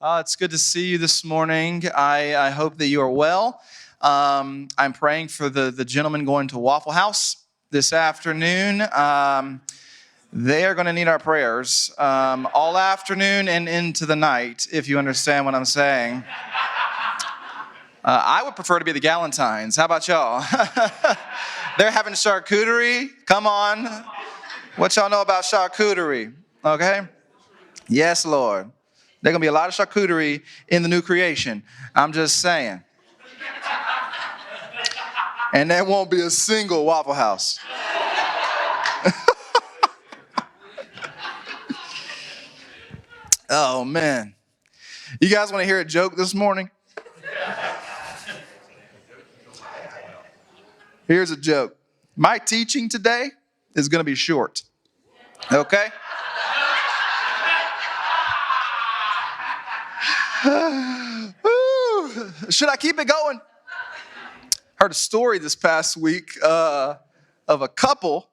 It's good to see you this morning. I hope that you are well. I'm praying for the gentleman going to Waffle House this afternoon. They are going to need our prayers all afternoon and into the night, if you understand what I'm saying. I would prefer to be the Galentines. How about y'all? They're having charcuterie. Come on. What y'all know about charcuterie? Okay? Yes, Lord. There's going to be a lot of charcuterie in the new creation. I'm just saying. And there won't be a single Waffle House. Oh, man. You guys want to hear a joke this morning? Here's a joke. My teaching today is going to be short. Okay? Should I keep it going? Heard a story this past week of a couple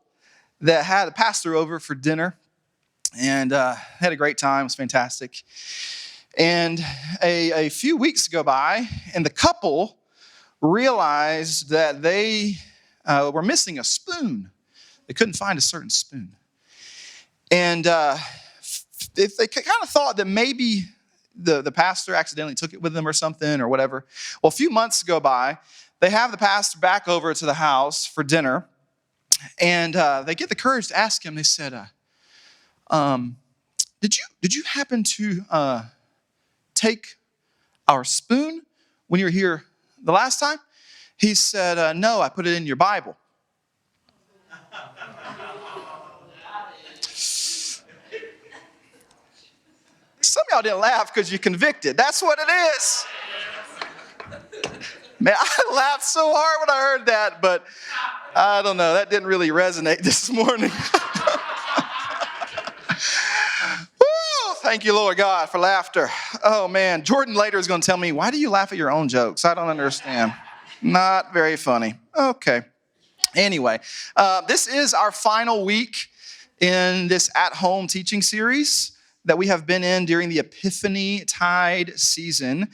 that had a pastor over for dinner and had a great time. It was fantastic. And a few weeks go by, and the couple realized that they were missing a spoon. They couldn't find a certain spoon. And if they kind of thought that maybe the pastor accidentally took it with them or something or whatever. Well, a few months go by. They have the pastor back over to the house for dinner, and they get the courage to ask him. They said, "Did you happen to take our spoon when you were here the last time?" He said, "No, I put it in your Bible." Some of y'all didn't laugh because you're convicted. That's what it is. Man, I laughed so hard when I heard that, but I don't know. That didn't really resonate this morning. Woo! Thank you, Lord God, for laughter. Oh, man. Jordan later is going to tell me, why do you laugh at your own jokes? I don't understand. Not very funny. Okay. Anyway, this is our final week in this at-home teaching series that we have been in during the Epiphany Tide season.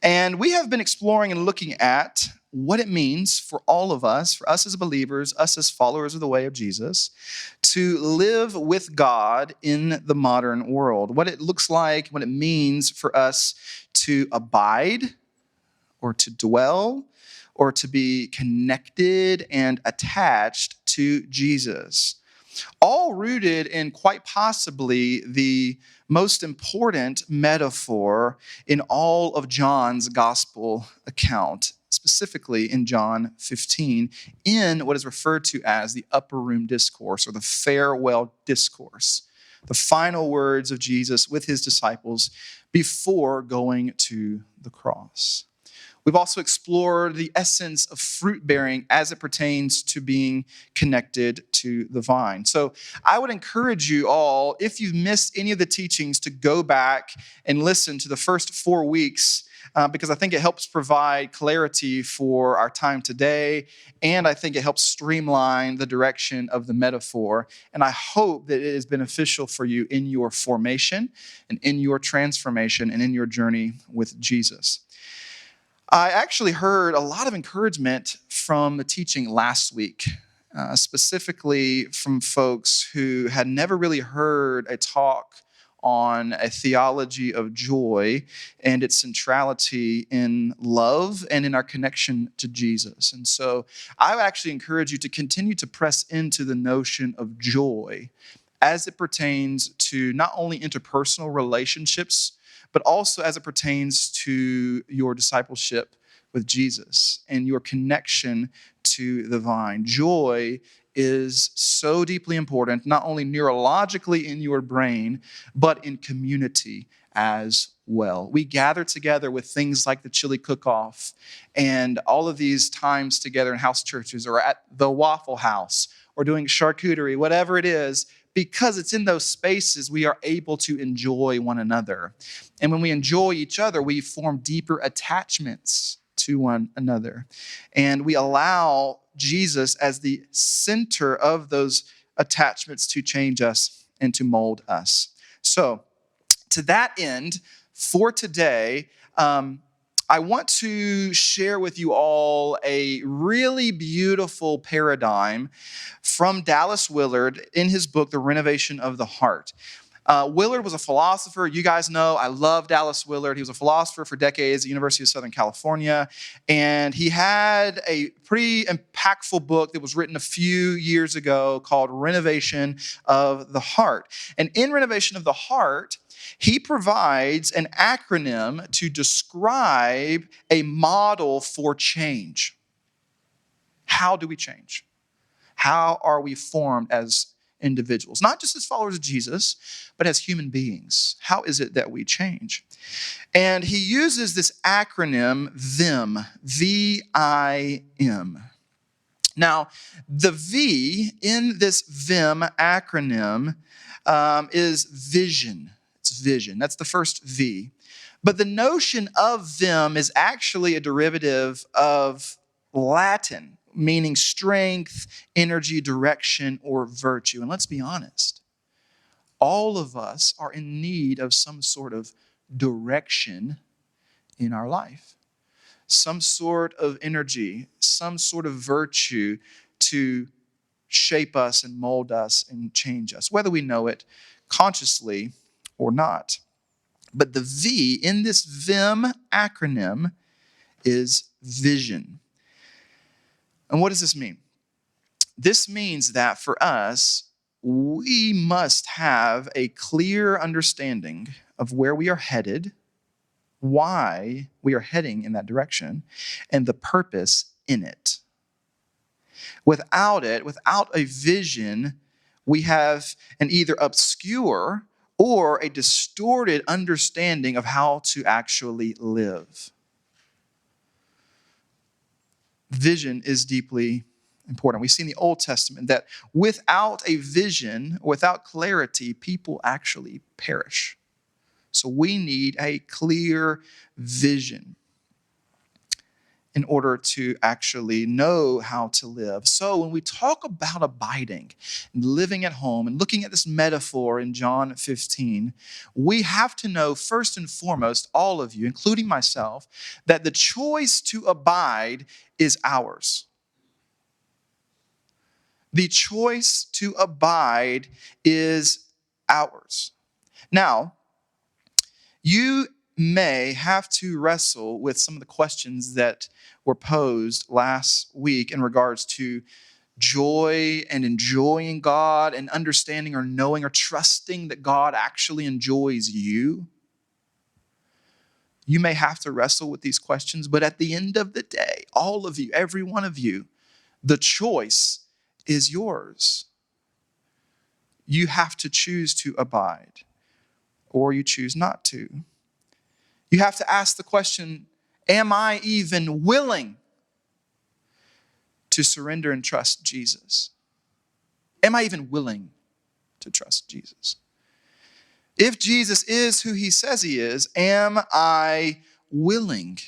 And we have been exploring and looking at what it means for all of us, for us as believers, us as followers of the way of Jesus, to live with God in the modern world. What it looks like, what it means for us to abide or to dwell or to be connected and attached to Jesus. All rooted in quite possibly the most important metaphor in all of John's gospel account, specifically in John 15, in what is referred to as the upper room discourse or the farewell discourse, the final words of Jesus with his disciples before going to the cross. We've also explored the essence of fruit bearing as it pertains to being connected to the vine. So I would encourage you all, if you've missed any of the teachings, to go back and listen to the first 4 weeks because I think it helps provide clarity for our time today, and I think it helps streamline the direction of the metaphor. And I hope that it is beneficial for you in your formation and in your transformation and in your journey with Jesus. I actually heard a lot of encouragement from the teaching last week, specifically from folks who had never really heard a talk on a theology of joy and its centrality in love and in our connection to Jesus. And so I would actually encourage you to continue to press into the notion of joy as it pertains to not only interpersonal relationships, but also as it pertains to your discipleship with Jesus and your connection to the vine. Joy is so deeply important, not only neurologically in your brain, but in community as well. We gather together with things like the chili cook-off and all of these times together in house churches or at the Waffle House or doing charcuterie, whatever it is, because it's in those spaces we are able to enjoy one another. And when we enjoy each other, we form deeper attachments to one another. And we allow Jesus as the center of those attachments to change us and to mold us. So, to that end, For today, I want to share with you all a really beautiful paradigm from Dallas Willard in his book, The Renovation of the Heart. Willard was a philosopher. You guys know I love Dallas Willard. He was a philosopher for decades at the University of Southern California. And he had a pretty impactful book that was written a few years ago called Renovation of the Heart. And in Renovation of the Heart, he provides an acronym to describe a model for change. How do we change? How are we formed as individuals? Not just as followers of Jesus, but as human beings. How is it that we change? And he uses this acronym VIM, V-I-M. Now, the V in this VIM acronym is vision. It's vision. That's the first V. But the notion of VIM is actually a derivative of Latin, meaning strength, energy, direction, or virtue. And let's be honest, all of us are in need of some sort of direction in our life, some sort of energy, some sort of virtue to shape us and mold us and change us, whether we know it consciously or not. But the V in this VIM acronym is vision. And what does this mean? This means that for us, we must have a clear understanding of where we are headed, why we are heading in that direction, and the purpose in it. Without it, without a vision, we have an either obscure or a distorted understanding of how to actually live. Vision is deeply important. We see in the Old Testament that without a vision, without clarity, people actually perish. So we need a clear vision in order to actually know how to live. So when we talk about abiding and living at home and looking at this metaphor in John 15, we have to know first and foremost, all of you, including myself, that the choice to abide is ours. The choice to abide is ours. Now, you may have to wrestle with some of the questions that were posed last week in regards to joy and enjoying God and understanding or knowing or trusting that God actually enjoys you. You may have to wrestle with these questions, but at the end of the day, all of you, every one of you, the choice is yours. You have to choose to abide, or you choose not to. You have to ask the question, am I even willing to surrender and trust Jesus? Am I even willing to trust Jesus? If Jesus is who he says he is, am I willing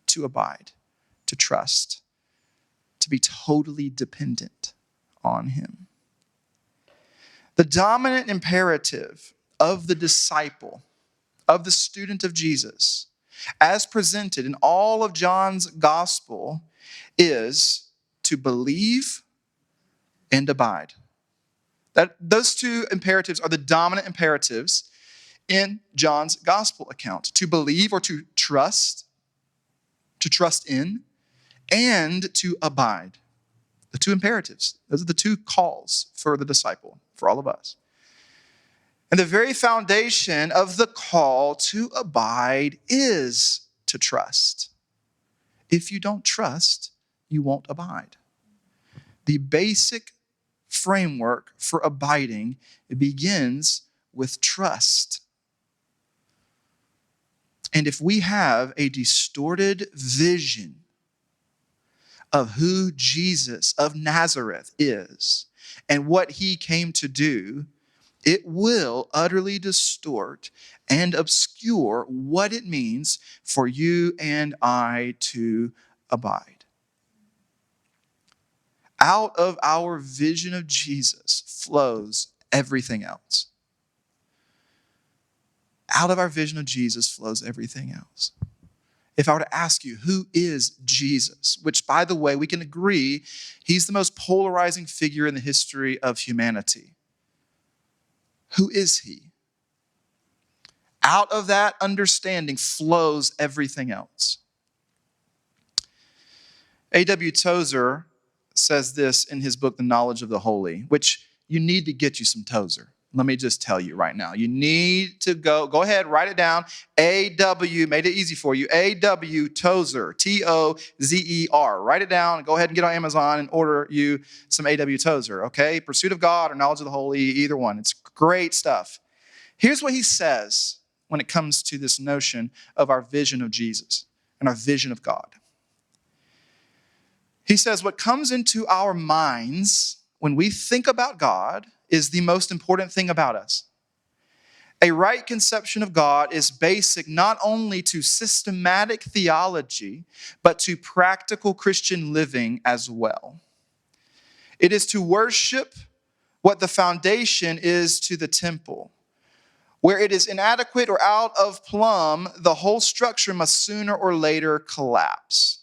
to abide, to trust, to be totally dependent on him? The dominant imperative of the disciple, of the student of Jesus, as presented in all of John's gospel, is to believe and abide. Those two imperatives are the dominant imperatives in John's gospel account. To believe or to trust in, and to abide. The two imperatives. Those are the two calls for the disciple, for all of us. And the very foundation of the call to abide is to trust. If you don't trust, you won't abide. The basic framework for abiding begins with trust. And if we have a distorted vision of who Jesus of Nazareth is and what he came to do, it will utterly distort and obscure what it means for you and I to abide. Out of our vision of Jesus flows everything else. Out of our vision of Jesus flows everything else. If I were to ask you, who is Jesus? Which, by the way, we can agree, he's the most polarizing figure in the history of humanity. Who is he? Out of that understanding flows everything else. A.W. Tozer says this in his book, The Knowledge of the Holy, which you need to get you some Tozer. Let me just tell you right now. You need to go ahead, write it down. A.W., made it easy for you. A.W. Tozer, T-O-Z-E-R. Write it down. Go ahead and get on Amazon and order you some A.W. Tozer, okay? Pursuit of God or Knowledge of the Holy, either one. It's great stuff. Here's what he says when it comes to this notion of our vision of Jesus and our vision of God. He says, what comes into our minds when we think about God is the most important thing about us. A right conception of God is basic not only to systematic theology, but to practical Christian living as well. It is to worship what the foundation is to the temple. Where it is inadequate or out of plumb, the whole structure must sooner or later collapse.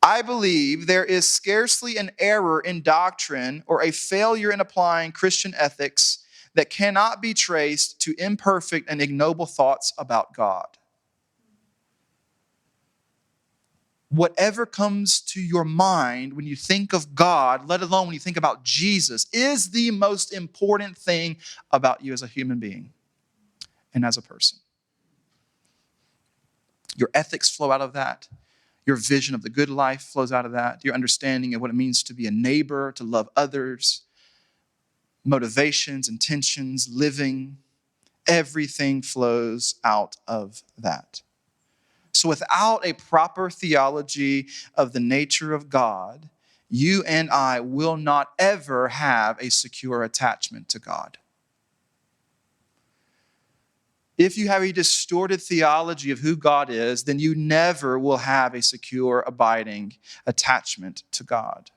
I believe there is scarcely an error in doctrine or a failure in applying Christian ethics that cannot be traced to imperfect and ignoble thoughts about God. Whatever comes to your mind when you think of God, let alone when you think about Jesus, is the most important thing about you as a human being and as a person. Your ethics flow out of that. Your vision of the good life flows out of that. Your understanding of what it means to be a neighbor, to love others, motivations, intentions, living, everything flows out of that. So without a proper theology of the nature of God, you and I will not ever have a secure attachment to God. If you have a distorted theology of who God is, then you never will have a secure, abiding attachment to God.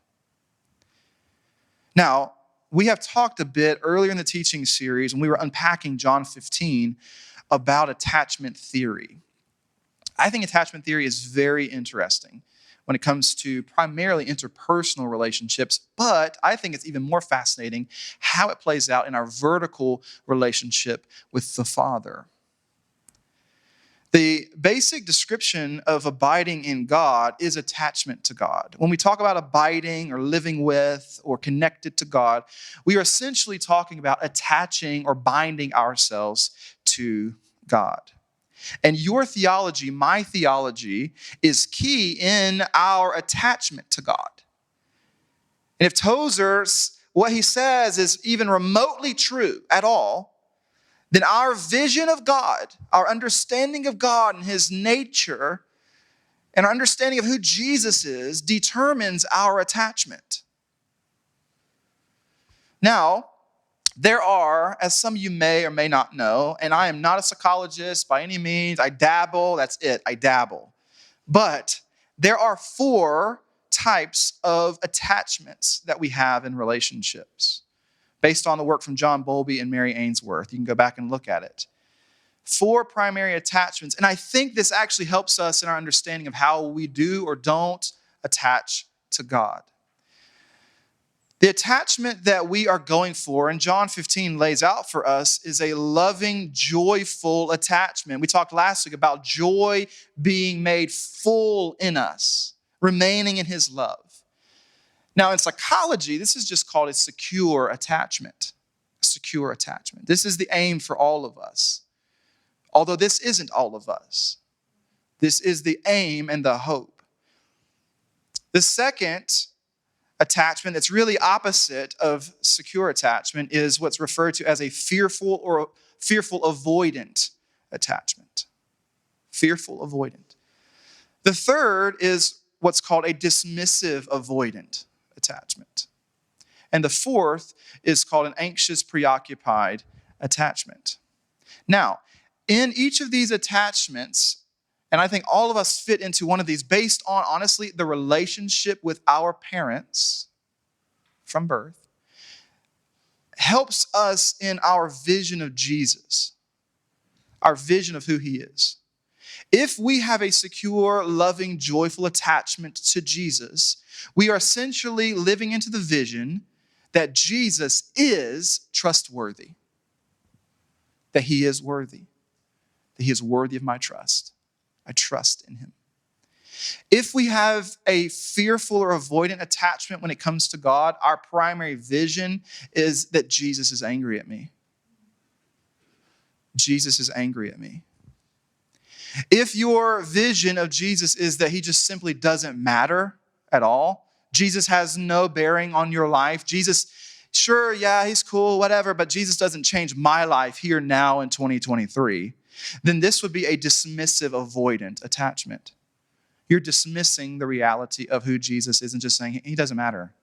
Now, we have talked a bit earlier in the teaching series when we were unpacking John 15 about attachment theory. I think attachment theory is very interesting when it comes to primarily interpersonal relationships, but I think it's even more fascinating how it plays out in our vertical relationship with the Father. The basic description of abiding in God is attachment to God. When we talk about abiding or living with or connected to God, we are essentially talking about attaching or binding ourselves to God. And your theology, my theology, is key in our attachment to God. And if Tozer's, what he says is even remotely true at all, then our vision of God, our understanding of God and his nature, and our understanding of who Jesus is determines our attachment. Now, there are, as some of you may or may not know, and I am not a psychologist by any means. I dabble, that's it, I dabble. But there are 4 types of attachments that we have in relationships based on the work from John Bowlby and Mary Ainsworth. You can go back and look at it. 4 primary attachments. And I think this actually helps us in our understanding of how we do or don't attach to God. The attachment that we are going for, and John 15 lays out for us, is a loving, joyful attachment. We talked last week about joy being made full in us, remaining in his love. Now, in psychology, this is just called a secure attachment. Secure attachment. This is the aim for all of us. Although this isn't all of us. This is the aim and the hope. The second attachment that's really opposite of secure attachment is what's referred to as a fearful avoidant attachment. Fearful avoidant. The third is what's called a dismissive avoidant attachment. And the fourth is called an anxious preoccupied attachment. Now, in each of these attachments, and I think all of us fit into one of these based on, honestly, the relationship with our parents from birth, helps us in our vision of Jesus. our vision of who he is. If we have a secure, loving, joyful attachment to Jesus, we are essentially living into the vision that Jesus is trustworthy, that he is worthy, that he is worthy of my trust. I trust in him. If we have a fearful or avoidant attachment when it comes to God, our primary vision is that Jesus is angry at me. Jesus is angry at me. If your vision of Jesus is that he just simply doesn't matter at all, Jesus has no bearing on your life, Jesus, sure, yeah, he's cool, whatever, but Jesus doesn't change my life here now in 2023, then this would be a dismissive, avoidant attachment. You're dismissing the reality of who Jesus is and just saying, he doesn't matter.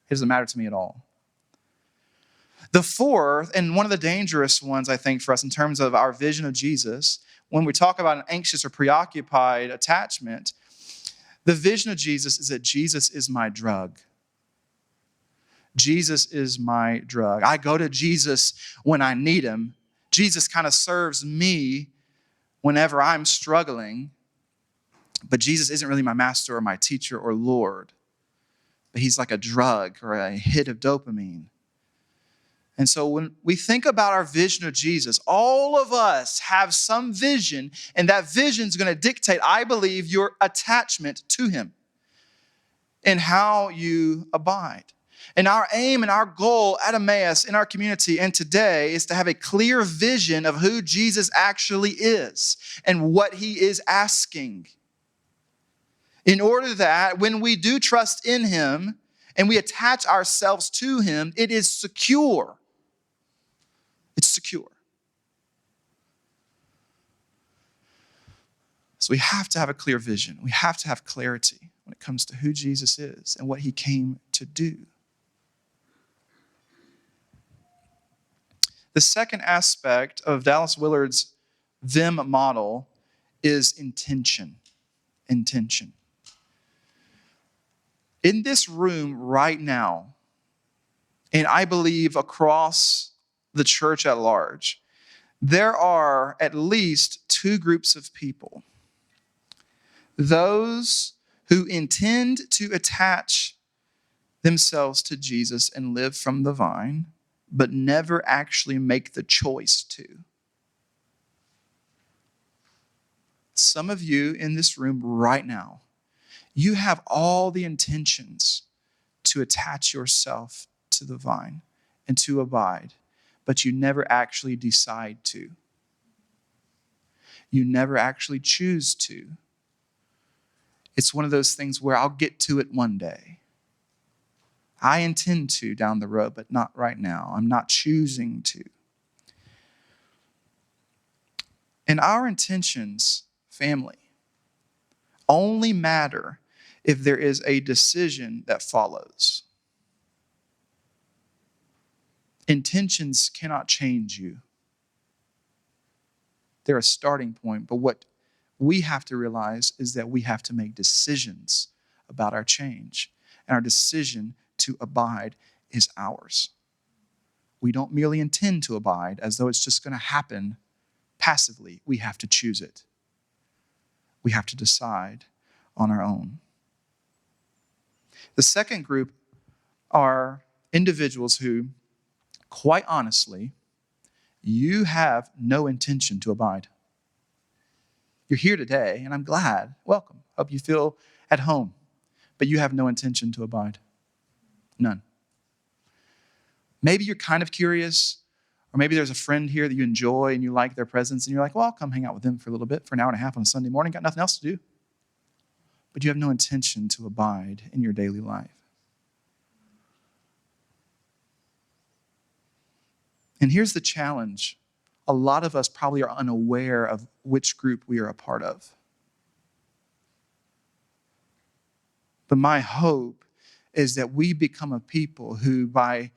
He doesn't matter to me at all. The fourth, and one of the dangerous ones, I think, for us in terms of our vision of Jesus, when we talk about an anxious or preoccupied attachment, the vision of Jesus is that Jesus is my drug. Jesus is my drug. I go to Jesus when I need him. Jesus kind of serves me whenever I'm struggling. But Jesus isn't really my master or my teacher or Lord. But he's like a drug or a hit of dopamine. And so when we think about our vision of Jesus, all of us have some vision, and that vision is going to dictate, I believe, your attachment to him and how you abide. And our aim and our goal at Emmaus in our community and today is to have a clear vision of who Jesus actually is and what he is asking. In order that when we do trust in him and we attach ourselves to him, it is secure. It's secure. So we have to have a clear vision. We have to have clarity when it comes to who Jesus is and what he came to do. The second aspect of Dallas Willard's VIM model is intention. Intention. In this room right now, and I believe across the church at large, there are at least two groups of people. Those who intend to attach themselves to Jesus and live from the vine, but never actually make the choice to. Some of you in this room right now, you have all the intentions to attach yourself to the vine and to abide, but you never actually decide to. You never actually choose to. It's one of those things where I'll get to it one day. I intend to down the road, but not right now. I'm not choosing to. And our intentions, family, only matter if there is a decision that follows. Intentions cannot change you. They're a starting point, but what we have to realize is that we have to make decisions about our change. And our decision to abide is ours. We don't merely intend to abide as though it's just going to happen passively. We have to choose it. We have to decide on our own. The second group are individuals who, quite honestly, you have no intention to abide. You're here today, and I'm glad. Welcome. Hope you feel at home. But you have no intention to abide. None. Maybe you're kind of curious, or maybe there's a friend here that you enjoy and you like their presence, and you're like, well, I'll come hang out with them for a little bit, for an hour and a half on a Sunday morning. Got nothing else to do. But you have no intention to abide in your daily life. And here's the challenge. A lot of us probably are unaware of which group we are a part of. But my hope is that we become a people who, by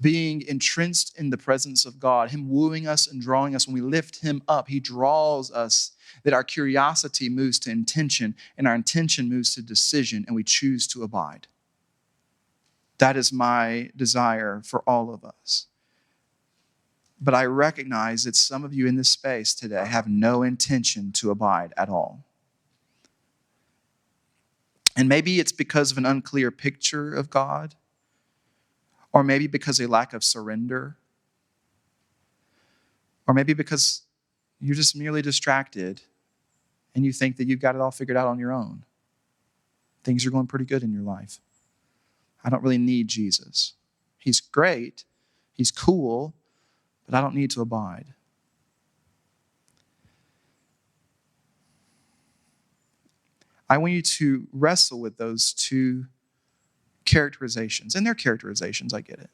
being entrenched in the presence of God, him wooing us and drawing us, when we lift him up, he draws us, that our curiosity moves to intention, and our intention moves to decision, and we choose to abide. That is my desire for all of us. But I recognize that some of you in this space today have no intention to abide at all. And maybe it's because of an unclear picture of God, or maybe because of a lack of surrender, or maybe because you're just merely distracted and you think that you've got it all figured out on your own. Things are going pretty good in your life. I don't really need Jesus. He's great, he's cool, but I don't need to abide. I want you to wrestle with those two characterizations. And they're characterizations, I get it.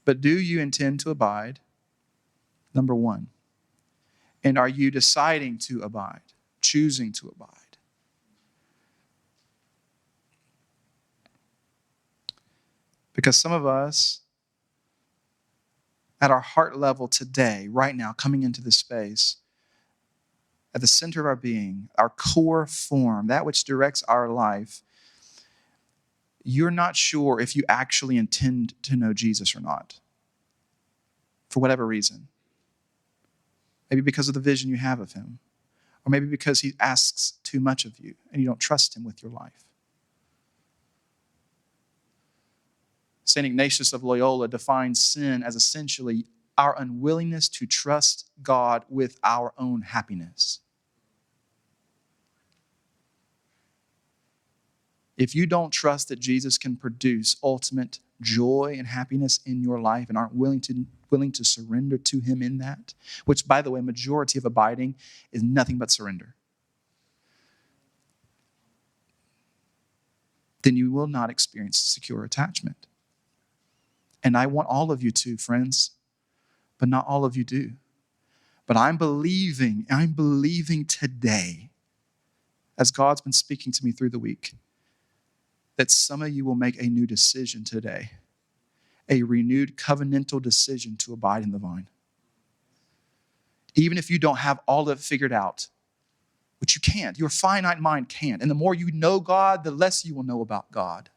But do you intend to abide? Number one. And are you deciding to abide, choosing to abide? Because some of us, at our heart level today, right now, coming into this space, at the center of our being, our core form, that which directs our life, you're not sure if you actually intend to know Jesus or not, for whatever reason. Maybe because of the vision you have of him, or maybe because he asks too much of you and you don't trust him with your life. St. Ignatius of Loyola defines sin as essentially our unwillingness to trust God with our own happiness. If you don't trust that Jesus can produce ultimate joy and happiness in your life and aren't willing to surrender to him in that, which, by the way, majority of abiding is nothing but surrender, then you will not experience secure attachment. And I want all of you to, friends, but not all of you do. But I'm believing today, as God's been speaking to me through the week, that some of you will make a new decision today, a renewed covenantal decision to abide in the vine. Even if you don't have all of it figured out, which you can't, your finite mind can't. And the more you know God, the less you will know about God.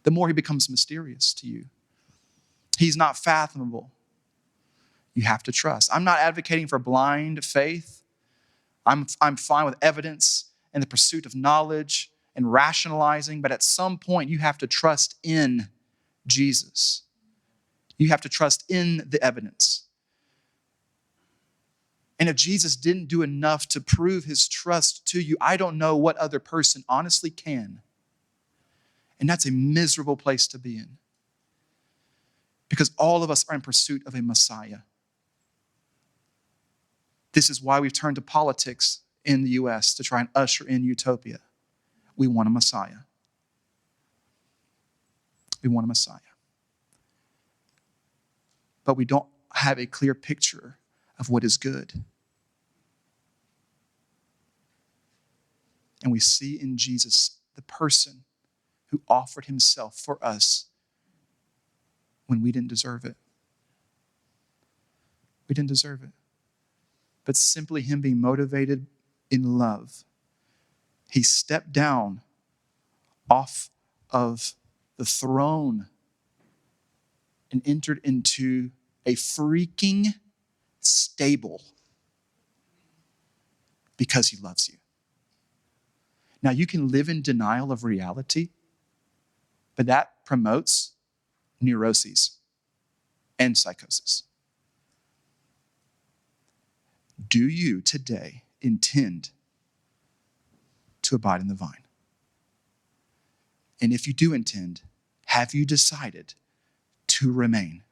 The more he becomes mysterious to you. He's not fathomable. You have to trust. I'm not advocating for blind faith. I'm fine with evidence and the pursuit of knowledge and rationalizing, but at some point you have to trust in Jesus. You have to trust in the evidence. And if Jesus didn't do enough to prove his trust to you, I don't know what other person honestly can. And that's a miserable place to be in. Because all of us are in pursuit of a Messiah. This is why we've turned to politics in the U.S. to try and usher in utopia. We want a Messiah. We want a Messiah. But we don't have a clear picture of what is good. And we see in Jesus the person who offered himself for us when we didn't deserve it. We didn't deserve it. But simply him being motivated in love, he stepped down off of the throne and entered into a freaking stable because he loves you. Now, you can live in denial of reality, but that promotes neuroses and psychosis. Do you today intend to abide in the vine? And if you do intend, have you decided to remain?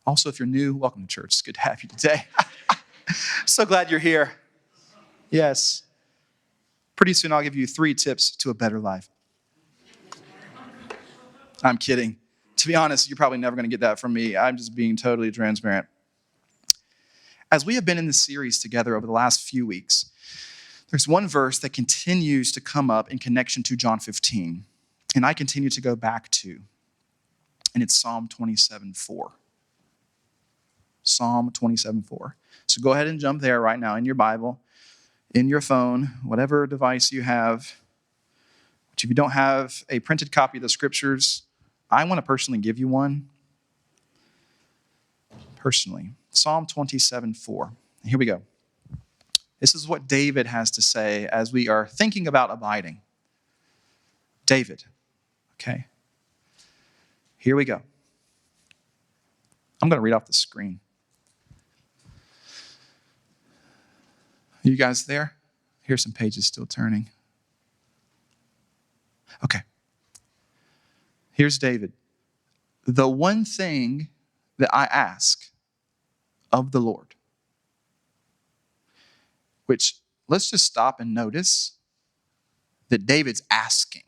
Also, if you're new, welcome to church. It's good to have you today. So glad you're here. Yes. Pretty soon I'll give you 3 tips to a better life. I'm kidding. To be honest, you're probably never going to get that from me. I'm just being totally transparent. As we have been in this series together over the last few weeks, there's one verse that continues to come up in connection to John 15, and I continue to go back to, and it's Psalm 27:4. Psalm 27:4. So go ahead and jump there right now in your Bible, in your phone, whatever device you have If you don't have a printed copy of the scriptures, I want to personally give you one. Personally. Psalm 27:4. Here we go. This is what David has to say as we are thinking about abiding. David, okay? Here we go. I'm going to read off the screen. You guys there? Here's some pages still turning. Okay. Here's David. The one thing that I ask of the Lord, which let's just stop and notice that David's asking.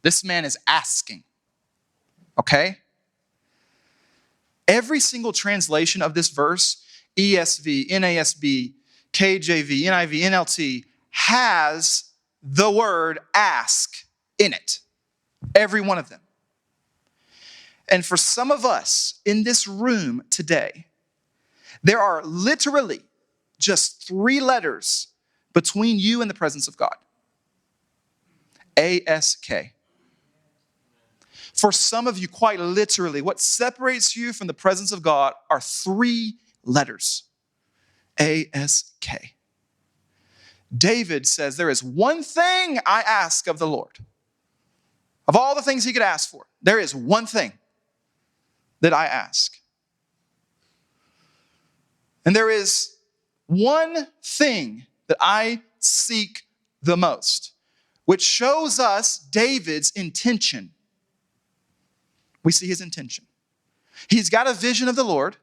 This man is asking. Okay? Every single translation of this verse, ESV, NASB, KJV, NIV, NLT, has the word ask in it. Every one of them. And for some of us in this room today, there are literally just 3 letters between you and the presence of God. A-S-K. For some of you, quite literally, what separates you from the presence of God are 3 letters. A-S-K. David says, there is one thing I ask of the Lord. Of all the things he could ask for, there is one thing that I ask. And there is one thing that I seek the most, which shows us David's intention. We see his intention. He's got a vision of the Lord,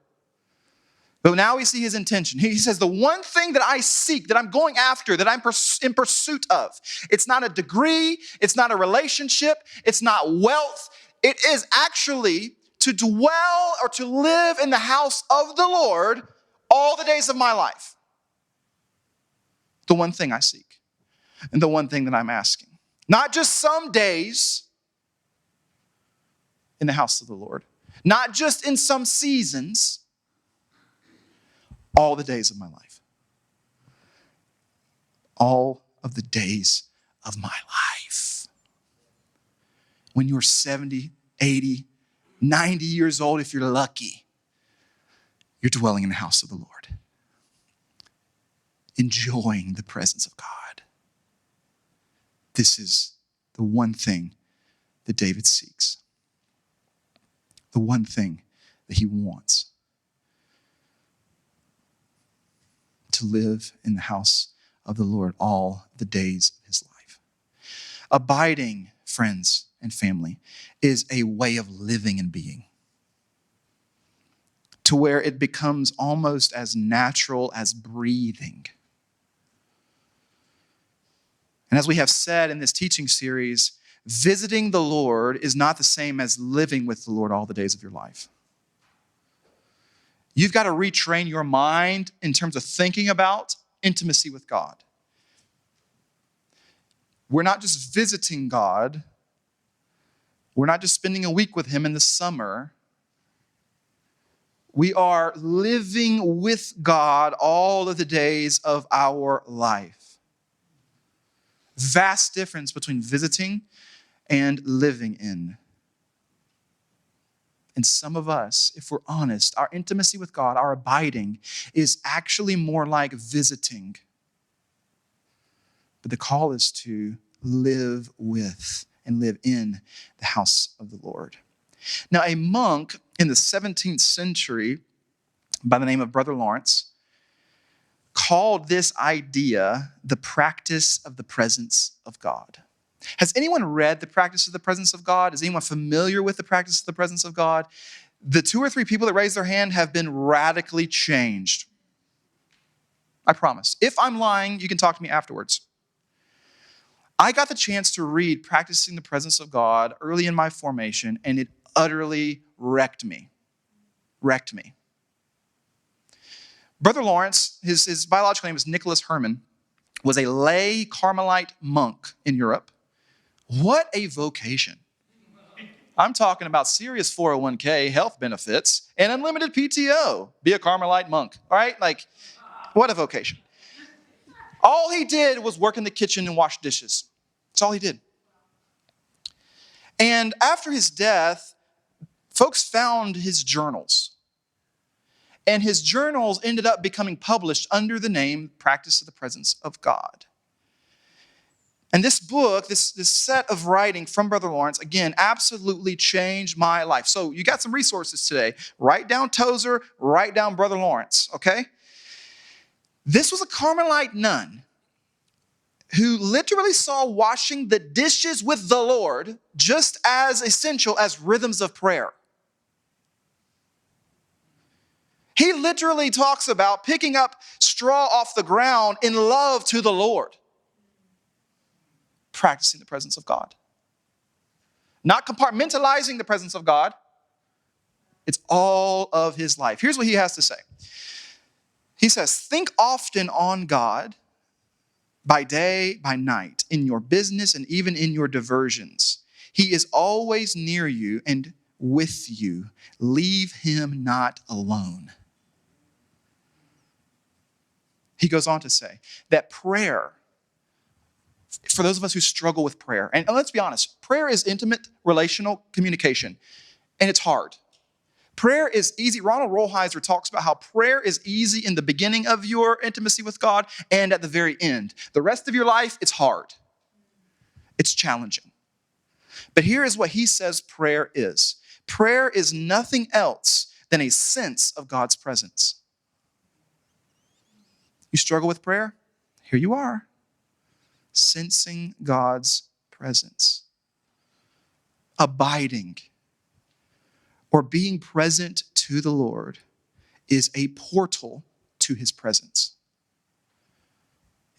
but now we see his intention. He says, the one thing that I seek, that I'm going after, that I'm in pursuit of, it's not a degree, it's not a relationship, it's not wealth. It is actually to dwell or to live in the house of the Lord all the days of my life. The one thing I seek and the one thing that I'm asking. Not just some days in the house of the Lord, not just in some seasons, all the days of my life. All of the days of my life. When you're 70, 80, 90 years old, if you're lucky, you're dwelling in the house of the Lord. Enjoying the presence of God. This is the one thing that David seeks. The one thing that he wants. To live in the house of the Lord all the days of his life. Abiding, friends and family, is a way of living and being. To where it becomes almost as natural as breathing. And as we have said in this teaching series, visiting the Lord is not the same as living with the Lord all the days of your life. You've got to retrain your mind in terms of thinking about intimacy with God. We're not just visiting God. We're not just spending a week with him in the summer. We are living with God all of the days of our life. Vast difference between visiting and living in. And some of us, if we're honest, our intimacy with God, our abiding, is actually more like visiting. But the call is to live with and live in the house of the Lord. Now, a monk in the 17th century by the name of Brother Lawrence called this idea the practice of the presence of God. Has anyone read The Practice of the Presence of God? Is anyone familiar with The Practice of the Presence of God? The 2 or 3 people that raised their hand have been radically changed. I promise. If I'm lying, you can talk to me afterwards. I got the chance to read Practicing the Presence of God early in my formation, and it utterly wrecked me. Wrecked me. Brother Lawrence, his biological name was Nicholas Herman, was a lay Carmelite monk in Europe. What a vocation. I'm talking about serious 401k, health benefits, and unlimited PTO. Be a Carmelite monk, all right? Like, what a vocation. All he did was work in the kitchen and wash dishes. That's all he did. And after his death, folks found his journals. And his journals ended up becoming published under the name Practice of the Presence of God. And this book, this set of writing from Brother Lawrence, again, absolutely changed my life. So you got some resources today. Write down Tozer, write down Brother Lawrence, okay? This was a Carmelite nun who literally saw washing the dishes with the Lord just as essential as rhythms of prayer. He literally talks about picking up straw off the ground in love to the Lord. Practicing the presence of God. Not compartmentalizing the presence of God. It's all of his life. Here's what he has to say. He says, think often on God by day, by night, in your business and even in your diversions. He is always near you and with you. Leave him not alone. He goes on to say that prayer, for those of us who struggle with prayer, and let's be honest, prayer is intimate relational communication, and it's hard. Prayer is easy. Ronald Rolheiser talks about how prayer is easy in the beginning of your intimacy with God and at the very end. The rest of your life, it's hard. It's challenging. But here is what he says prayer is. Prayer is nothing else than a sense of God's presence. You struggle with prayer? Here you are. Sensing God's presence. Abiding or being present to the Lord is a portal to his presence.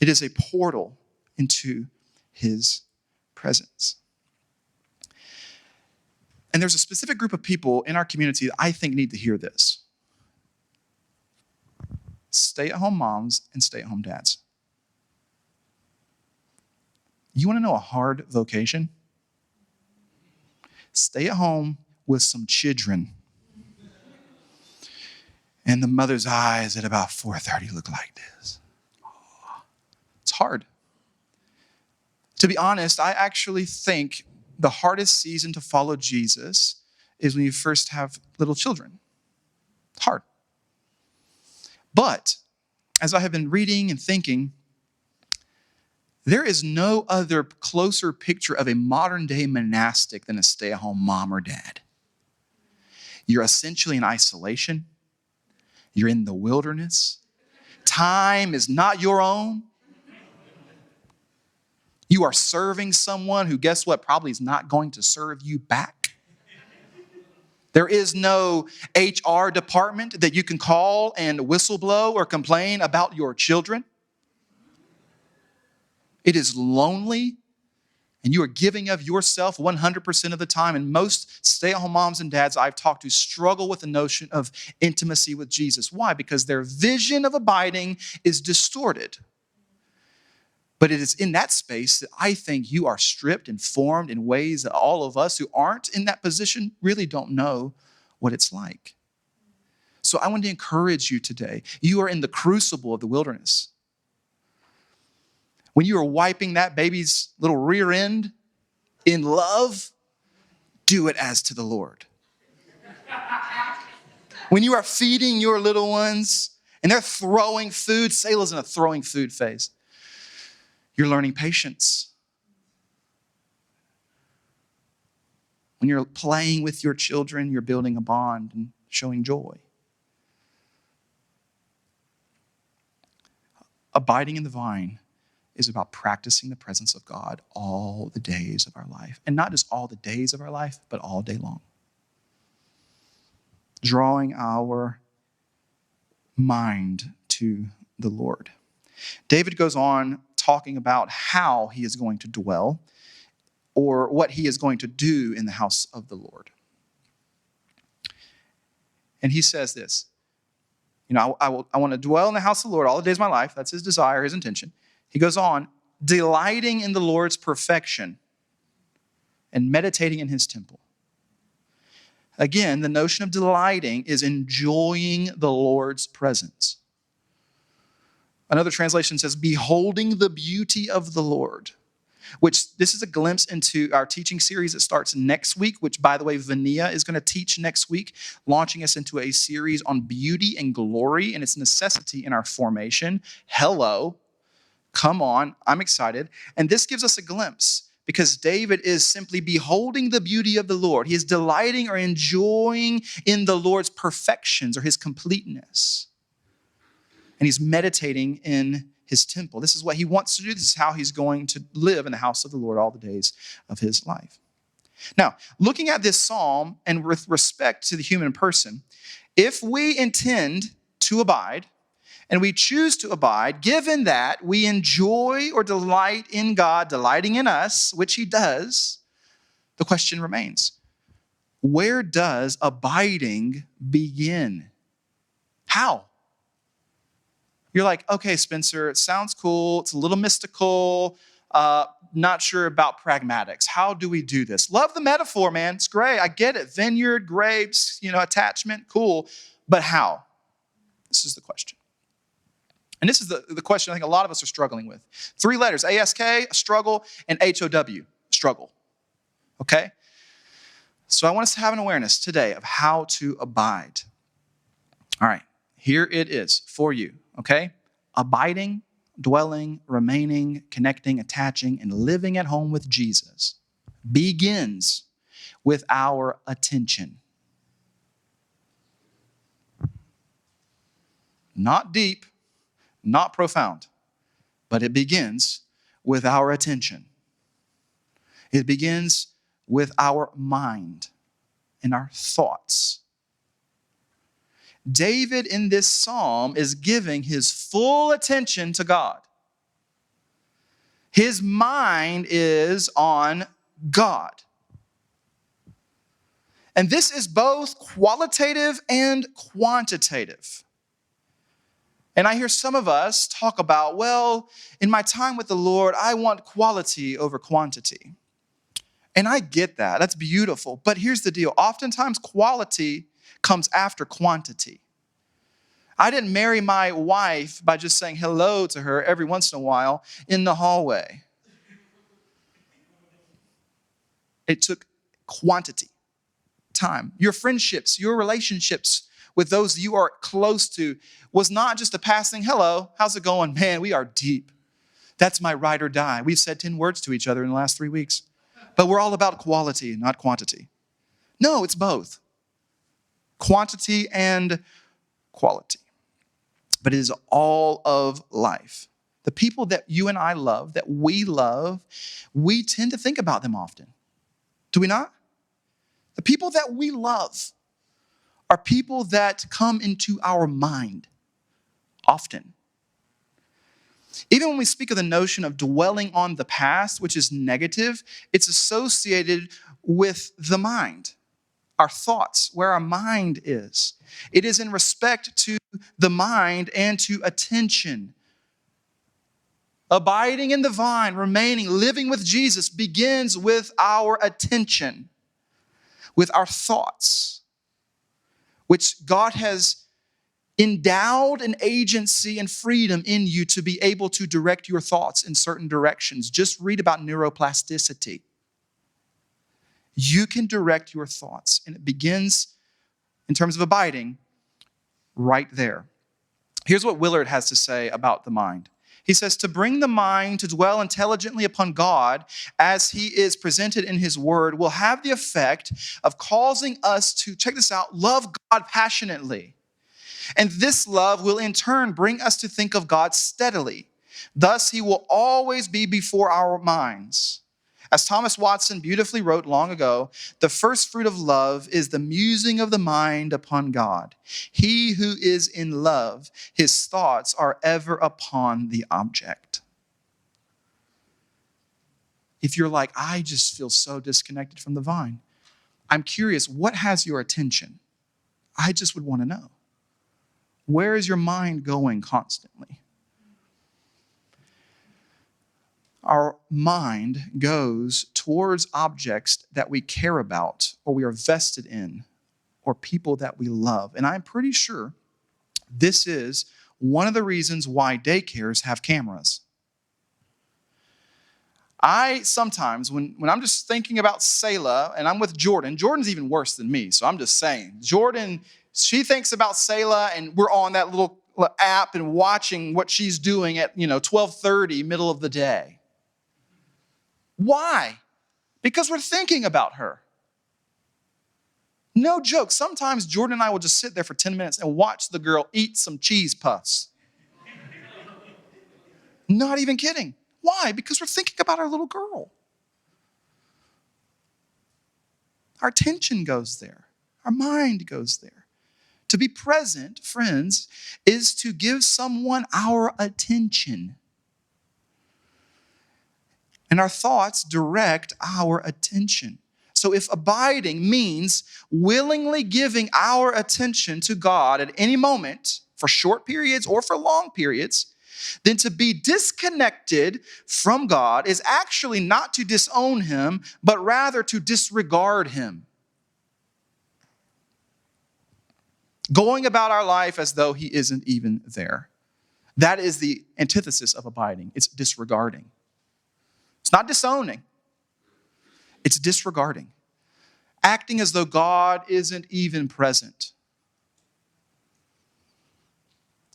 It is a portal into his presence. And there's a specific group of people in our community that I think need to hear this. Stay-at-home moms and stay-at-home dads. You want to know a hard vocation? Stay at home with some children. And the mother's eyes at about 4:30 look like this. It's hard. To be honest, I actually think the hardest season to follow Jesus is when you first have little children. It's hard. But as I have been reading and thinking, there is no other closer picture of a modern day monastic than a stay-at-home mom or dad. You're essentially in isolation. You're in the wilderness. Time is not your own. You are serving someone who, guess what, probably is not going to serve you back. There is no HR department that you can call and whistleblow or complain about your children. It is lonely, and you are giving of yourself 100% of the time. And most stay-at-home moms and dads I've talked to struggle with the notion of intimacy with Jesus. Why? Because their vision of abiding is distorted. But it is in that space that I think you are stripped and formed in ways that all of us who aren't in that position really don't know what it's like. So I want to encourage you today. You are in the crucible of the wilderness. When you are wiping that baby's little rear end in love, do it as to the Lord. When you are feeding your little ones and they're throwing food, Selah's in a throwing food phase. You're learning patience. When you're playing with your children, you're building a bond and showing joy. Abiding in the vine is about practicing the presence of God all the days of our life. And not just all the days of our life, but all day long. Drawing our mind to the Lord. David goes on talking about how he is going to dwell or what he is going to do in the house of the Lord. And he says this, I want to dwell in the house of the Lord all the days of my life. That's his desire, his intention. He goes on, delighting in the Lord's perfection and meditating in his temple. Again, the notion of delighting is enjoying the Lord's presence. Another translation says, beholding the beauty of the Lord, which this is a glimpse into our teaching series that starts next week, which, by the way, Vania is going to teach next week, launching us into a series on beauty and glory and its necessity in our formation. Hello. Come on. I'm excited. And this gives us a glimpse because David is simply beholding the beauty of the Lord. He is delighting or enjoying in the Lord's perfections or his completeness. And he's meditating in his temple. This is what he wants to do. This is how he's going to live in the house of the Lord all the days of his life. Now, looking at this psalm and with respect to the human person, if we intend to abide and we choose to abide, given that we enjoy or delight in God, delighting in us, which he does, the question remains, where does abiding begin? How? You're like, okay, Spencer, it sounds cool. It's a little mystical. Not sure about pragmatics. How do we do this? Love the metaphor, man. It's great. I get it. Vineyard, grapes, attachment, cool. But how? This is the question. And this is the question I think a lot of us are struggling with. 3 letters, ASK, struggle, and HOW, struggle. Okay? So I want us to have an awareness today of how to abide. All right, here it is for you. Okay? Abiding, dwelling, remaining, connecting, attaching, and living at home with Jesus begins with our attention. Not deep, not profound, but it begins with our attention. It begins with our mind and our thoughts. David in this psalm is giving his full attention to God. His mind is on God. And this is both qualitative and quantitative. And I hear some of us talk about, well, in my time with the Lord, I want quality over quantity. And I get that. That's beautiful. But here's the deal. Oftentimes, quality comes after quantity. I didn't marry my wife by just saying hello to her every once in a while in the hallway. It took quantity, time. Your friendships, your relationships with those you are close to was not just a passing hello. How's it going? Man, we are deep. That's my ride or die. We've said 10 words to each other in the last 3 weeks. But we're all about quality, not quantity. No, it's both. Quantity and quality. But it is all of life. The people that you and I love, that we love, we tend to think about them often. Do we not? The people that we love are people that come into our mind often. Even when we speak of the notion of dwelling on the past, which is negative, it's associated with the mind, our thoughts, where our mind is. It is in respect to the mind and to attention. Abiding in the vine, remaining, living with Jesus begins with our attention, with our thoughts, which God has endowed an agency and freedom in you to be able to direct your thoughts in certain directions. Just read about neuroplasticity. You can direct your thoughts, and it begins, in terms of abiding, right there. Here's what Willard has to say about the mind. He says, to bring the mind to dwell intelligently upon God as he is presented in his word will have the effect of causing us to, check this out, love God passionately. And this love will in turn bring us to think of God steadily. Thus, he will always be before our minds. As Thomas Watson beautifully wrote long ago, the first fruit of love is the musing of the mind upon God. He who is in love, his thoughts are ever upon the object. If you're like, I just feel so disconnected from the vine, I'm curious, what has your attention? I just would want to know. Where is your mind going constantly? Our mind goes towards objects that we care about or we are vested in or people that we love. And I'm pretty sure this is one of the reasons why daycares have cameras. I sometimes, when I'm just thinking about Selah and I'm with Jordan's even worse than me, so I'm just saying. Jordan, she thinks about Selah and we're on that little app and watching what she's doing at 12:30, middle of the day. Why? Because we're thinking about her. No joke. Sometimes Jordan and I will just sit there for 10 minutes and watch the girl eat some cheese puffs. Not even kidding. Why? Because we're thinking about our little girl. Our attention goes there. Our mind goes there. To be present, friends, is to give someone our attention. And our thoughts direct our attention. So if abiding means willingly giving our attention to God at any moment, for short periods or for long periods, then to be disconnected from God is actually not to disown him, but rather to disregard him. Going about our life as though he isn't even there. That is the antithesis of abiding. It's disregarding. It's not disowning. It's disregarding. Acting as though God isn't even present.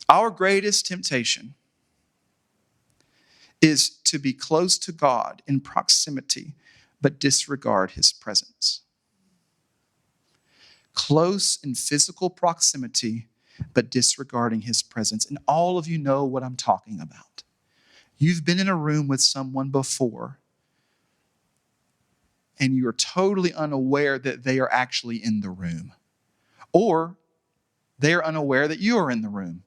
Our greatest temptation is to be close to God in proximity, but disregard his presence. Close in physical proximity, but disregarding his presence. And all of you know what I'm talking about. You've been in a room with someone before, and you're totally unaware that they are actually in the room. Or they are unaware that you are in the room.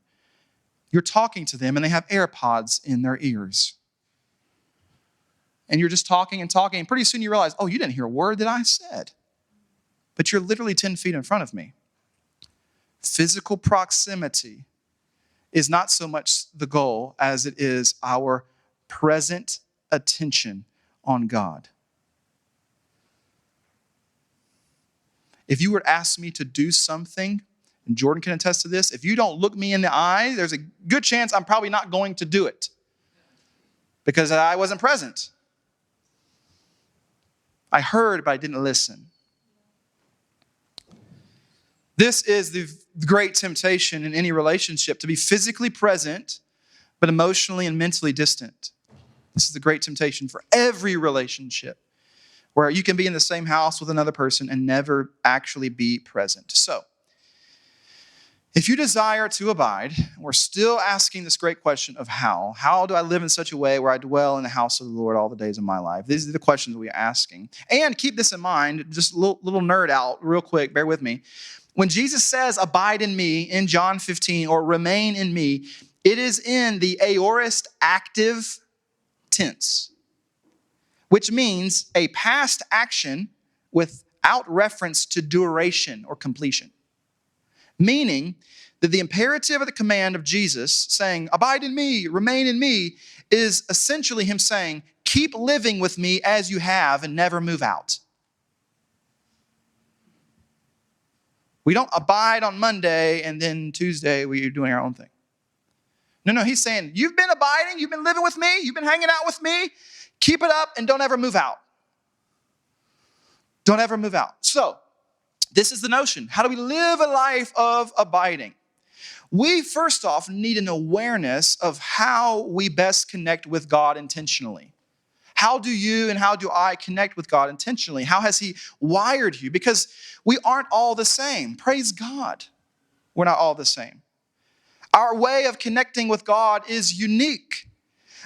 You're talking to them, and they have AirPods in their ears. And you're just talking, and pretty soon you realize, oh, you didn't hear a word that I said. But you're literally 10 feet in front of me. Physical proximity is not so much the goal as it is our present attention on God. If you were to ask me to do something, and Jordan can attest to this, if you don't look me in the eye, there's a good chance I'm probably not going to do it because I wasn't present. I heard, but I didn't listen. This is the great temptation in any relationship, to be physically present, but emotionally and mentally distant. This is the great temptation for every relationship, where you can be in the same house with another person and never actually be present. So, if you desire to abide, we're still asking this great question of how. How do I live in such a way where I dwell in the house of the Lord all the days of my life? These are the questions we are asking. And keep this in mind, just a little nerd out real quick, bear with me. When Jesus says, abide in me in John 15, or remain in me, it is in the aorist active tense, which means a past action without reference to duration or completion. Meaning that the imperative or the command of Jesus saying, abide in me, remain in me, is essentially him saying, keep living with me as you have and never move out. We don't abide on Monday and then Tuesday we're doing our own thing. No, he's saying, you've been abiding, you've been living with me, you've been hanging out with me, keep it up and don't ever move out. Don't ever move out. So, this is the notion. How do we live a life of abiding? We, first off, need an awareness of how we best connect with God intentionally. How do you and how do I connect with God intentionally? How has he wired you? Because we aren't all the same. Praise God. We're not all the same. Our way of connecting with God is unique.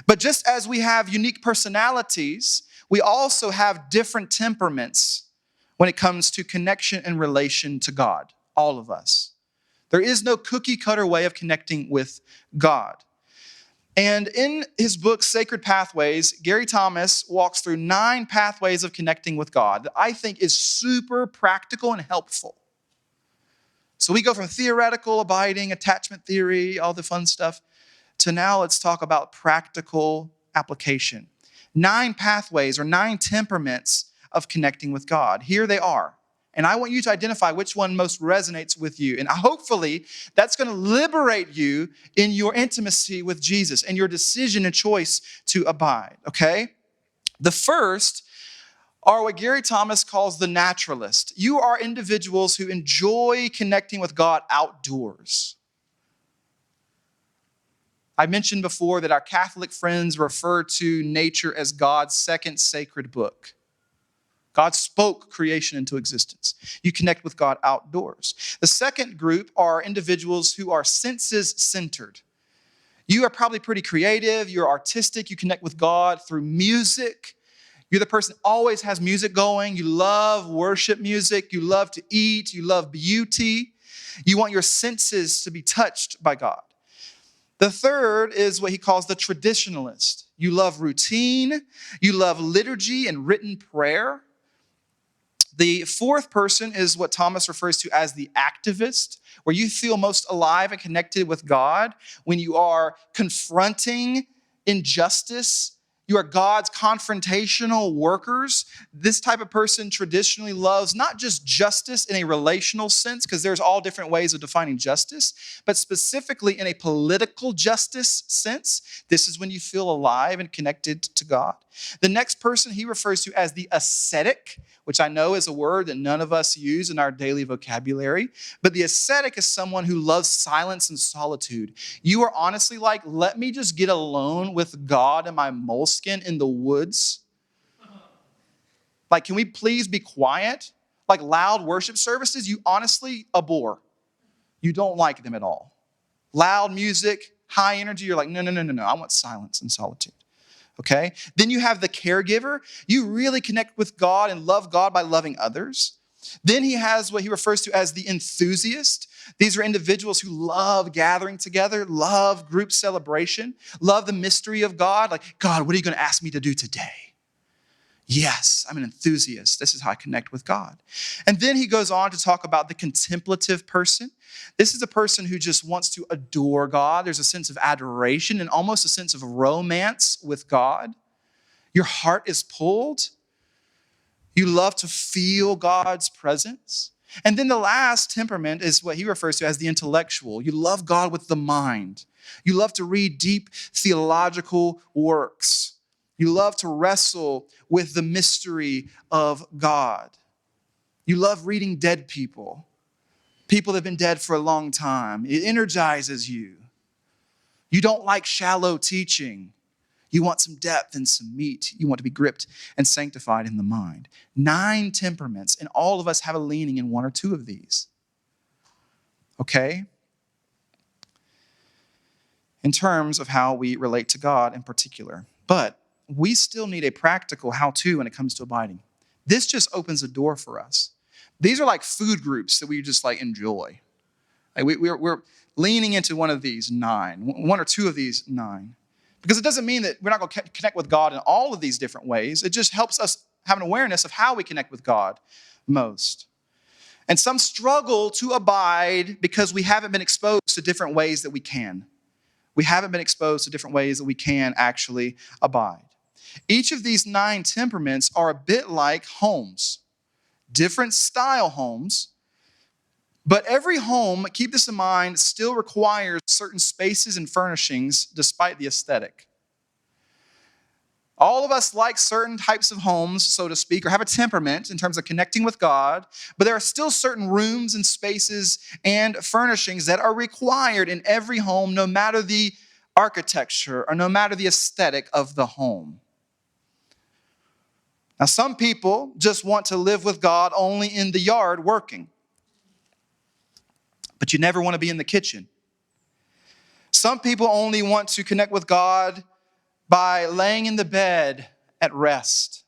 But just as we have unique personalities, we also have different temperaments when it comes to connection and relation to God, all of us. There is no cookie cutter way of connecting with God. And in his book, Sacred Pathways, Gary Thomas walks through 9 pathways of connecting with God that I think is super practical and helpful. So we go from theoretical, abiding, attachment theory, all the fun stuff, to now let's talk about practical application. 9 pathways or 9 temperaments of connecting with God. Here they are. And I want you to identify which one most resonates with you. And hopefully that's going to liberate you in your intimacy with Jesus and your decision and choice to abide, okay? The first are what Gary Thomas calls the naturalist. You are individuals who enjoy connecting with God outdoors. I mentioned before that our Catholic friends refer to nature as God's second sacred book. God spoke creation into existence. You connect with God outdoors. The second group are individuals who are senses centered. You are probably pretty creative. You're artistic. You connect with God through music. You're the person that always has music going. You love worship music. You love to eat. You love beauty. You want your senses to be touched by God. The third is what he calls the traditionalist. You love routine. You love liturgy and written prayer. The fourth person is what Thomas refers to as the activist, where you feel most alive and connected with God when you are confronting injustice. You are God's confrontational workers. This type of person traditionally loves not just justice in a relational sense, because there's all different ways of defining justice, but specifically in a political justice sense. This is when you feel alive and connected to God. The next person he refers to as the ascetic, which I know is a word that none of us use in our daily vocabulary. But the ascetic is someone who loves silence and solitude. You are honestly like, let me just get alone with God and my moleskin in the woods. Like, can we please be quiet? Like loud worship services, you honestly abhor. You don't like them at all. Loud music, high energy, you're like, no. I want silence and solitude. Okay? Then you have the caregiver. You really connect with God and love God by loving others. Then he has what he refers to as the enthusiast. These are individuals who love gathering together, love group celebration, love the mystery of God. Like, God, what are you going to ask me to do today? Yes, I'm an enthusiast. This is how I connect with God. And then he goes on to talk about the contemplative person. This is a person who just wants to adore God. There's a sense of adoration and almost a sense of romance with God. Your heart is pulled. You love to feel God's presence. And then the last temperament is what he refers to as the intellectual. You love God with the mind. You love to read deep theological works. You love to wrestle with the mystery of God. You love reading dead people. People that have been dead for a long time. It energizes you. You don't like shallow teaching. You want some depth and some meat. You want to be gripped and sanctified in the mind. 9 temperaments, and all of us have a leaning in one or two of these. Okay? In terms of how we relate to God in particular. But we still need a practical how-to when it comes to abiding. This just opens a door for us. These are like food groups that we just like enjoy. Like we're leaning into one of these 9, one or two of these 9. Because it doesn't mean that we're not going to connect with God in all of these different ways. It just helps us have an awareness of how we connect with God most. And some struggle to abide because we haven't been exposed to different ways that we can. We haven't been exposed to different ways that we can actually abide. Each of these 9 temperaments are a bit like homes, different style homes, but every home, keep this in mind, still requires certain spaces and furnishings despite the aesthetic. All of us like certain types of homes, so to speak, or have a temperament in terms of connecting with God, but there are still certain rooms and spaces and furnishings that are required in every home, no matter the architecture or no matter the aesthetic of the home. Now, some people just want to live with God only in the yard working, but you never want to be in the kitchen. Some people only want to connect with God by laying in the bed at rest,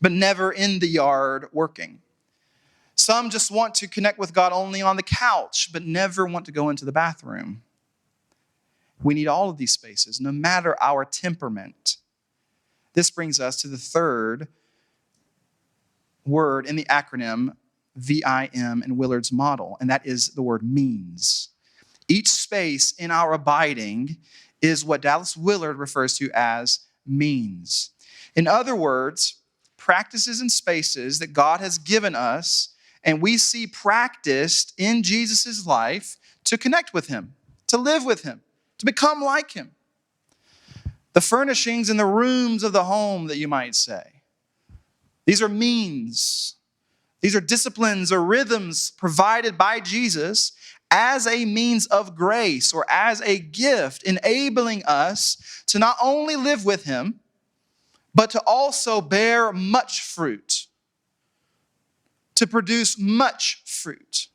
but never in the yard working. Some just want to connect with God only on the couch, but never want to go into the bathroom. We need all of these spaces, no matter our temperament. This brings us to the third word in the acronym VIM in Willard's model, and that is the word means. Each space in our abiding is what Dallas Willard refers to as means. In other words, practices and spaces that God has given us And we see practiced in Jesus' life to connect with him, to live with him, to become like him. The furnishings and the rooms of the home, that you might say. These are means. These are disciplines or rhythms provided by Jesus as a means of grace or as a gift, enabling us to not only live with him, but to also bear much fruit, to produce much fruit.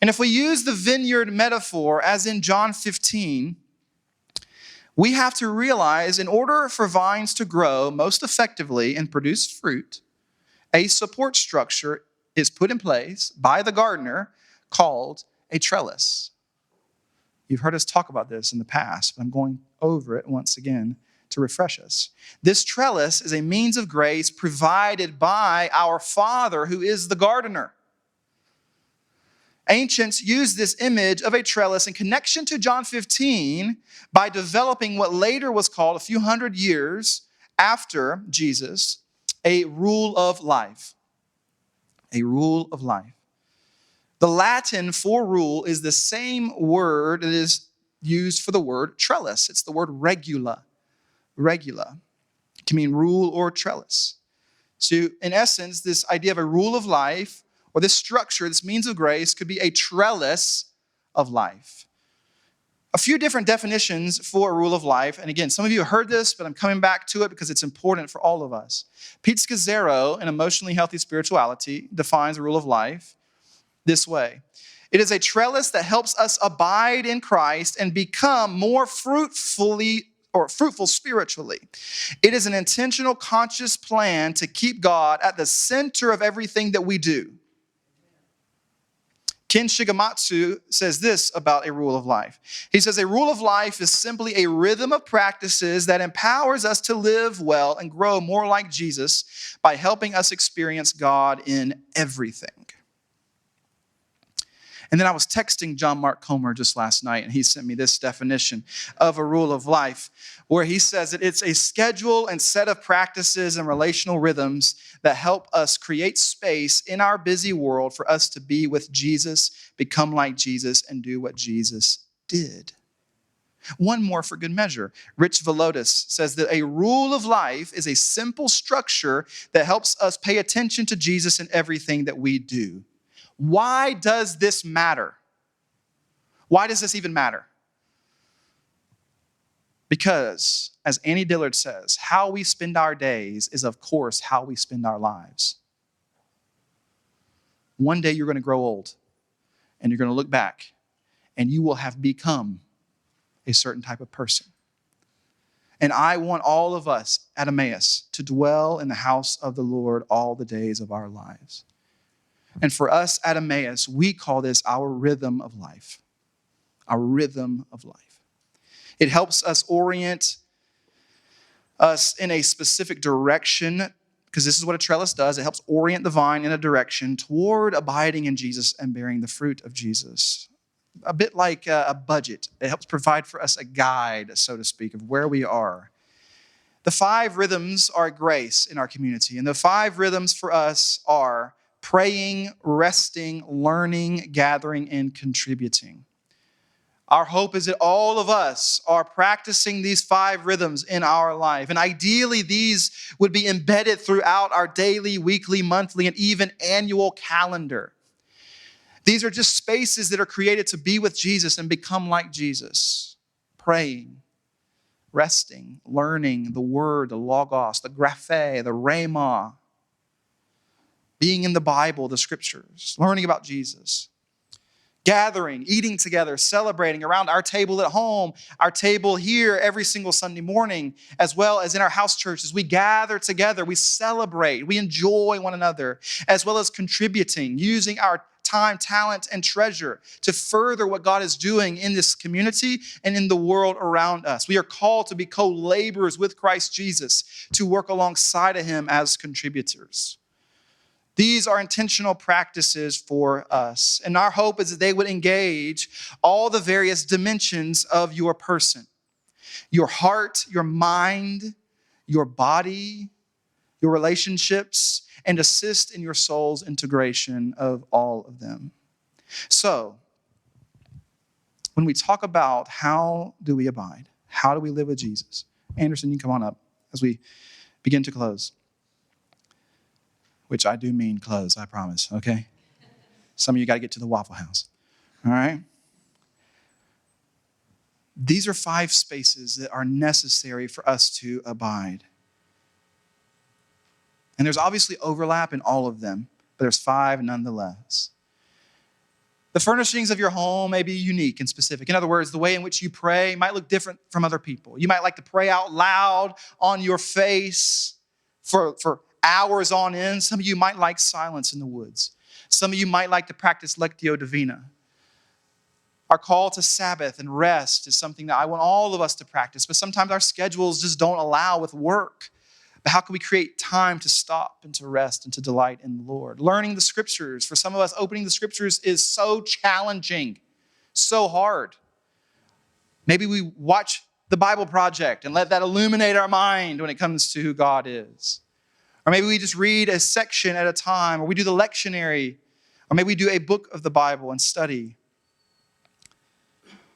And if we use the vineyard metaphor as in John 15, we have to realize in order for vines to grow most effectively and produce fruit, a support structure is put in place by the gardener called a trellis. You've heard us talk about this in the past, but I'm going over it once again to refresh us. This trellis is a means of grace provided by our Father who is the gardener. Ancients used this image of a trellis in connection to John 15 by developing what later was called, a few hundred years after Jesus, a rule of life. A rule of life. The Latin for rule is the same word that is used for the word trellis. It's the word regula. Regula. It can mean rule or trellis. So in essence, this idea of a rule of life or this structure, this means of grace, could be a trellis of life. A few different definitions for a rule of life. And again, some of you have heard this, but I'm coming back to it because it's important for all of us. Pete Scazzero in Emotionally Healthy Spirituality defines a rule of life this way. It is a trellis that helps us abide in Christ and become more fruitful spiritually. It is an intentional, conscious plan to keep God at the center of everything that we do. Ken Shigematsu says this about a rule of life. He says, a rule of life is simply a rhythm of practices that empowers us to live well and grow more like Jesus by helping us experience God in everything. And then I was texting John Mark Comer just last night, and he sent me this definition of a rule of life, where he says that it's a schedule and set of practices and relational rhythms that help us create space in our busy world for us to be with Jesus, become like Jesus, and do what Jesus did. One more for good measure. Rich Velotis says that a rule of life is a simple structure that helps us pay attention to Jesus in everything that we do. Why does this matter? Why does this even matter? Because, as Annie Dillard says, how we spend our days is, of course, how we spend our lives. One day you're going to grow old, and you're going to look back, and you will have become a certain type of person. And I want all of us at Emmaus to dwell in the house of the Lord all the days of our lives. And for us at Emmaus, we call this our rhythm of life. Our rhythm of life. It helps us orient us in a specific direction, because this is what a trellis does. It helps orient the vine in a direction toward abiding in Jesus and bearing the fruit of Jesus. A bit like a budget. It helps provide for us a guide, so to speak, of where we are. The 5 rhythms are grace in our community. And the 5 rhythms for us are praying, resting, learning, gathering, and contributing. Our hope is that all of us are practicing these 5 rhythms in our life. And ideally, these would be embedded throughout our daily, weekly, monthly, and even annual calendar. These are just spaces that are created to be with Jesus and become like Jesus. Praying, resting, learning the word, the logos, the graphe, the rhema. Being in the Bible, the scriptures, learning about Jesus. Gathering, eating together, celebrating around our table at home, our table here every single Sunday morning, as well as in our house churches. We gather together, we celebrate, we enjoy one another, as well as contributing, using our time, talent, and treasure to further what God is doing in this community and in the world around us. We are called to be co-laborers with Christ Jesus, to work alongside of him as contributors. These are intentional practices for us. And our hope is that they would engage all the various dimensions of your person. Your heart, your mind, your body, your relationships, and assist in your soul's integration of all of them. So, when we talk about how do we abide, how do we live with Jesus? Anderson, you can come on up as we begin to close. Which I do mean close, I promise, okay? Some of you got to get to the Waffle House, all right? These are 5 spaces that are necessary for us to abide. And there's obviously overlap in all of them, but there's 5 nonetheless. The furnishings of your home may be unique and specific. In other words, the way in which you pray might look different from other people. You might like to pray out loud on your face for hours on end. Some of you might like silence in the woods. Some of you might like to practice Lectio Divina. Our call to Sabbath and rest is something that I want all of us to practice, but sometimes our schedules just don't allow with work. But how can we create time to stop and to rest and to delight in the Lord? Learning the scriptures. For some of us, opening the scriptures is so challenging, so hard. Maybe we watch the Bible Project and let that illuminate our mind when it comes to who God is. Or maybe we just read a section at a time, or we do the lectionary, or maybe we do a book of the Bible and study.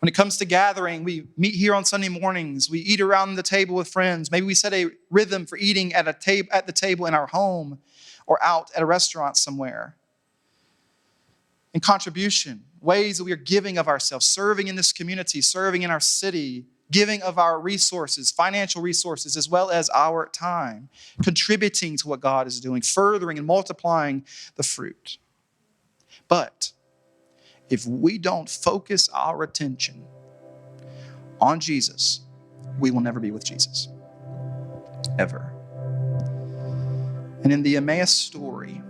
When it comes to gathering, we meet here on Sunday mornings. We eat around the table with friends. Maybe we set a rhythm for eating at the table in our home or out at a restaurant somewhere. In contribution, ways that we are giving of ourselves, serving in this community, serving in our city, giving of our resources, financial resources, as well as our time, contributing to what God is doing, furthering and multiplying the fruit. But if we don't focus our attention on Jesus, we will never be with Jesus, ever. And in the Emmaus story,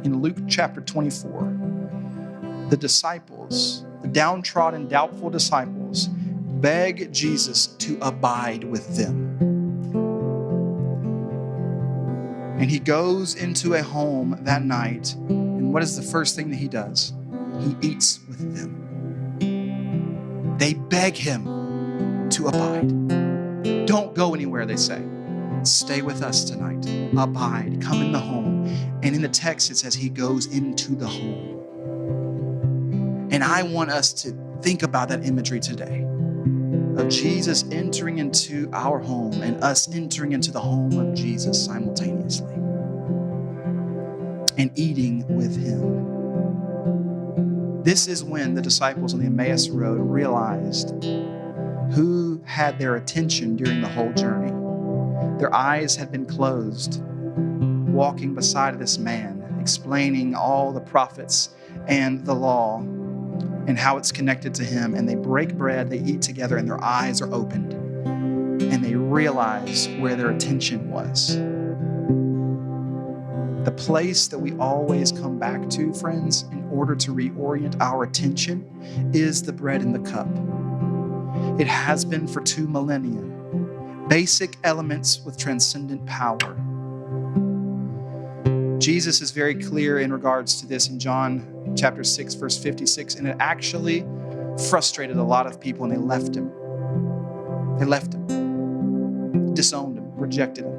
in Luke chapter 24, the disciples, the downtrodden, doubtful disciples, beg Jesus to abide with them. And he goes into a home that night, and what is the first thing that he does? He eats with them. They beg him to abide. Don't go anywhere, they say. Stay with us tonight. Abide. Come in the home. And in the text, it says he goes into the home. And I want us to think about that imagery today of Jesus entering into our home and us entering into the home of Jesus simultaneously and eating with him. This is when the disciples on the Emmaus Road realized who had their attention during the whole journey. Their eyes had been closed, walking beside this man, explaining all the prophets and the law and how it's connected to him. And they break bread, they eat together, and their eyes are opened. And they realize where their attention was. The place that we always come back to, friends, in order to reorient our attention is the bread and the cup. It has been for 2 millennia. Basic elements with transcendent power. Jesus is very clear in regards to this in John chapter 6, verse 56, and it actually frustrated a lot of people, and they left him. They left him, disowned him, rejected him.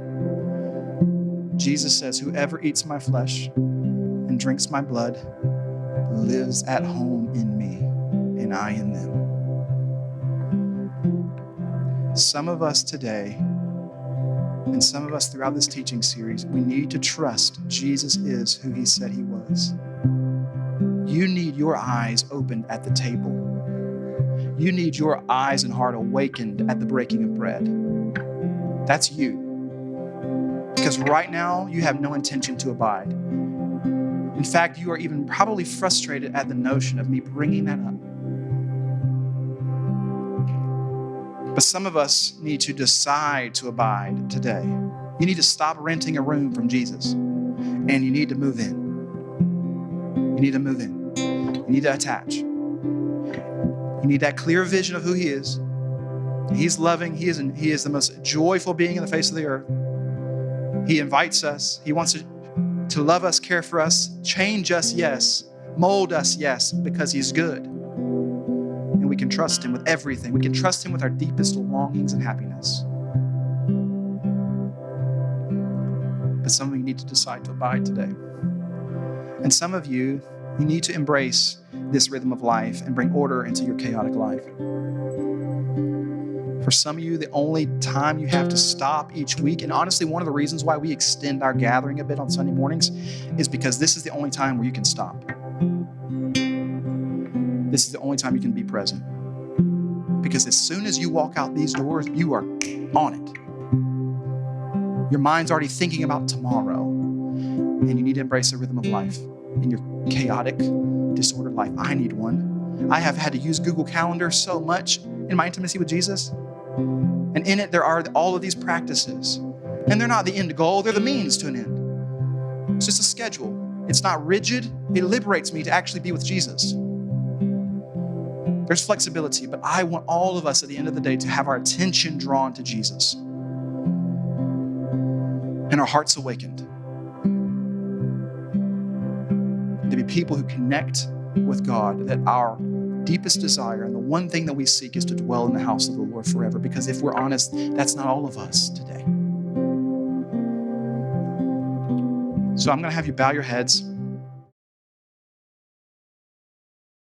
Jesus says, whoever eats my flesh and drinks my blood lives at home in me, and I in them. Some of us today, and some of us throughout this teaching series, we need to trust Jesus is who he said he was. You need your eyes opened at the table. You need your eyes and heart awakened at the breaking of bread. That's you. Because right now, you have no intention to abide. In fact, you are even probably frustrated at the notion of me bringing that up. But some of us need to decide to abide today. You need to stop renting a room from Jesus, and you need to move in. You need to move in. You need to attach. You need that clear vision of who he is. He's loving. He is the most joyful being in the face of the earth. He invites us. He wants to love us, care for us, change us, yes, mold us, yes, because he's good. And we can trust him with everything. We can trust him with our deepest longings and happiness. But But some of you need to decide to abide today. And some of you need to embrace this rhythm of life and bring order into your chaotic life. For some of you, the only time you have to stop each week, and honestly, one of the reasons why we extend our gathering a bit on Sunday mornings is because this is the only time where you can stop. This is the only time you can be present. Because as soon as you walk out these doors, you are on it. Your mind's already thinking about tomorrow. And you need to embrace the rhythm of life in your chaotic, disordered life. I need one. I have had to use Google Calendar so much in my intimacy with Jesus. And in it, there are all of these practices. And they're not the end goal, they're the means to an end. It's just a schedule. It's not rigid. It liberates me to actually be with Jesus. There's flexibility, but I want all of us at the end of the day to have our attention drawn to Jesus and our hearts awakened. To be people who connect with God, that our deepest desire and the one thing that we seek is to dwell in the house of the Lord forever. Because if we're honest, that's not all of us today. So I'm going to have you bow your heads.